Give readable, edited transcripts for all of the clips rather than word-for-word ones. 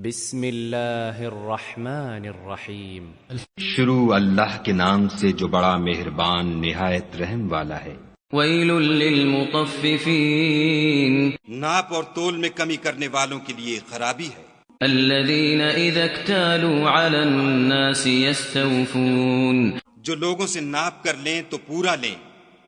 بسم اللہ الرحمن الرحیم۔ شروع اللہ کے نام سے جو بڑا مہربان نہایت رحم والا ہے۔ ویل للمطففین، ناپ اور تول میں کمی کرنے والوں کے لیے خرابی ہے۔ الذین اذا اکتالوا علی الناس یستوفون، جو لوگوں سے ناپ کر لیں تو پورا لیں،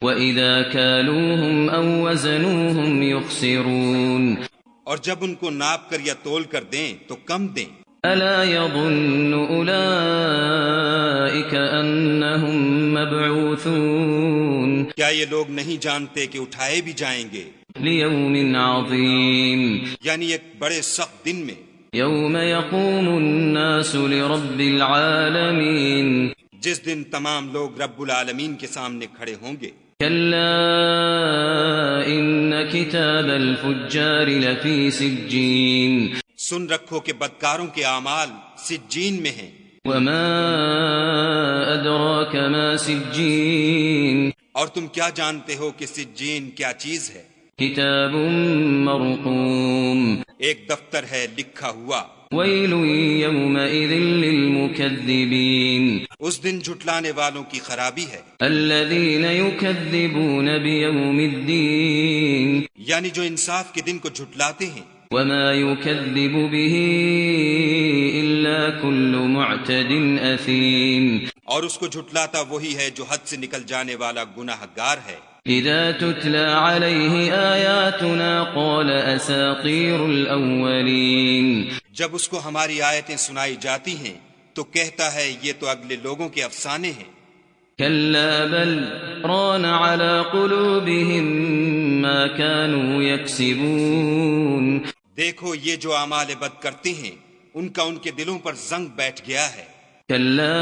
وَإِذَا كَالُوهُمْ أَوْ وَزَنُوهُمْ يُخْسِرُونَ، اور جب ان کو ناپ کر یا تول کر دیں تو کم دیں۔ أَلَا يَظُنُّ أُولَئِكَ أَنَّهُمْ مَبْعُوثُونَ، کیا یہ لوگ نہیں جانتے کہ اٹھائے بھی جائیں گے لِيَوْمٍ عَظِيمٍ، یعنی ایک بڑے سخت دن میں، يَوْمَ يَقُومُ النَّاسُ لِرَبِّ الْعَالَمِينَ، جس دن تمام لوگ رب العالمین کے سامنے کھڑے ہوں گے۔ كلا إن كتاب الفجار لفي سجين، سن رکھو کہ بدکاروں کے اعمال سجین میں ہیں۔ وما أدراك ما سجين، اور تم کیا جانتے ہو کہ سجین کیا چیز ہے؟ كتاب مرقوم، ایک دفتر ہے لکھا ہوا۔ ويل يومئذ للمكذبين، اس دن جھٹلانے والوں کی خرابی ہے، الذين يكذبون بيوم الدين، یعنی جو انصاف کے دن کو جھٹلاتے ہیں۔ وما يكذب به إلا كل معتد أثيم، اور اس کو جھٹلاتا وہی ہے جو حد سے نکل جانے والا گناہ گار ہے۔ إذا تتلى عليه آياتنا قال أساطير الأولين، جب اس کو ہماری آیتیں سنائی جاتی ہیں تو کہتا ہے یہ تو اگلے لوگوں کے افسانے ہیں۔ كلا بل ران على قلوبهم ما كانوا يكسبون، دیکھو یہ جو اعمال بد کرتے ہیں ان کا ان کے دلوں پر زنگ بیٹھ گیا ہے۔ كلا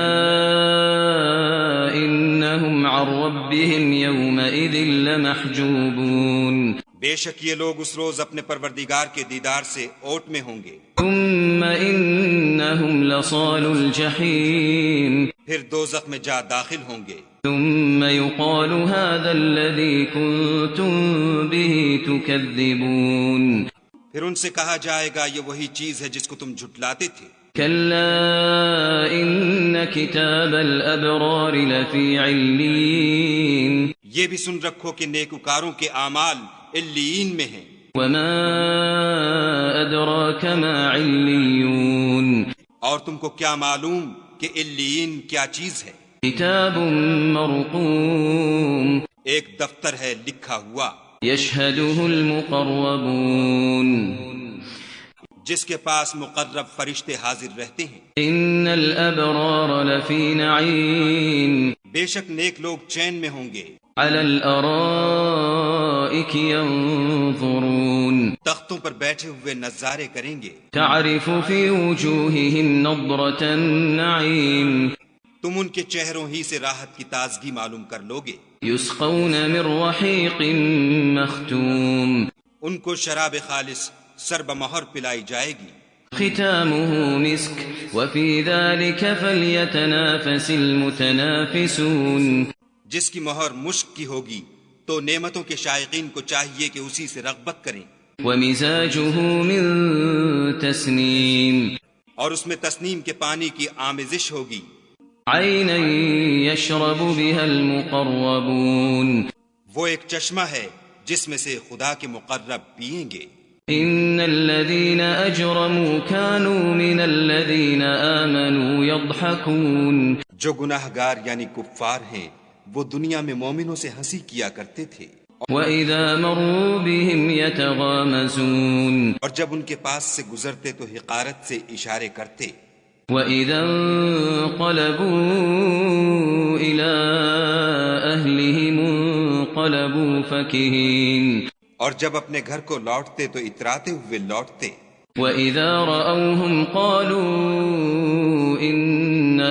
إنهم عن ربهم يومئذ لمحجوبون، بے شک یہ لوگ اس روز اپنے پروردگار کے دیدار سے اوٹ میں ہوں گے۔ ثم إنهم لصال الجحيم، پھر دوزخ میں جا داخل ہوں گے۔ ثم يقال هذا الذي كنتم به تكذبون، پھر ان سے کہا جائے گا یہ وہی چیز ہے جس کو تم جھٹلاتے تھے۔ كلا إن كتاب الأبرار لفي علين، یہ بھی سن رکھو کہ نیکوکاروں کے اعمال علیین میں ہیں۔ وما أدراك ما عليون، اور تم کو کیا معلوم کہ علیین کیا چیز ہے؟ كتاب مرقوم، ایک دفتر ہے لکھا ہوا، يشهده المقربون، جس کے پاس مقرب فرشتے حاضر رہتے ہیں۔ إن الأبرار لفي نعيم، بے شک نیک لوگ چین میں ہوں گے، على الأرائك ينظرون، تختوں پر بیٹھے ہوئے نظارے کریں گے۔ تعرف في وجوههم نضرة النعيم، تم ان کے چہروں ہی سے راحت کی تازگی معلوم کر لوگے۔ يسقون من رحيق مختوم، ان کو شراب خالص سر بمہر پلائی جائے گی، ختامه مسك، وفي ذلك فليتنافس المتنافسون، جس کی مہر مشک کی ہوگی تو نعمتوں کے شائقین کو چاہیے کہ اسی سے رغبت کریں۔ ومزاجه من تسنيم، اور اس میں تسنیم کے پانی کی آمیزش ہوگی۔ عينا يشرب بها المقربون، وہ ایک چشمہ ہے جس میں سے خدا کے مقرب پئیں گے۔ إن الذين أجرموا كانوا من الذين آمنوا يضحكون، جو گناہ گار یعنی کفار ہیں وہ دنیا میں مومنوں سے ہنسی کیا کرتے تھے، وإذا مروا بهم يتغامزون، اور جب ان کے پاس سے گزرتے تو حقارت سے اشارے کرتے، وإذا انقلبوا إلى أهلهم انقلبوا فكهين، اور جب اپنے گھر کو لوٹتے تو اتراتے ہوئے لوٹتے، وإذا رأوهم قالوا إن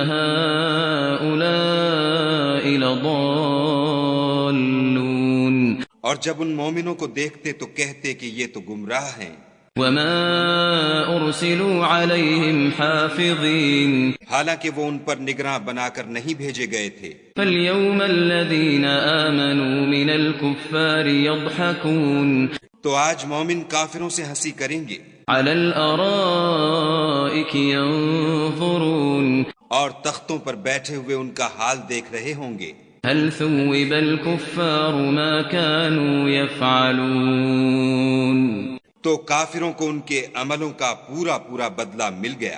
هؤلاء لضالون، اور جب ان مومنوں کو دیکھتے تو کہتے کہ یہ تو گمراہ ہیں۔ وما أرسلوا عليهم حافظين، حالانکہ وہ ان پر نگراں بنا کر نہیں بھیجے گئے تھے۔ فاليوم الذين آمنوا من الكفار يضحكون، تو آج مومن کافروں سے ہنسی کریں گے، على الأرائك الارائك ينظرون اور تختوں پر بیٹھے ہوئے ان کا حال دیکھ رہے ہوں گے. هل ثوب الكفار ما كانوا يفعلون تو کافروں کو ان کے عملوں کا پورا پورا بدلہ مل گیا.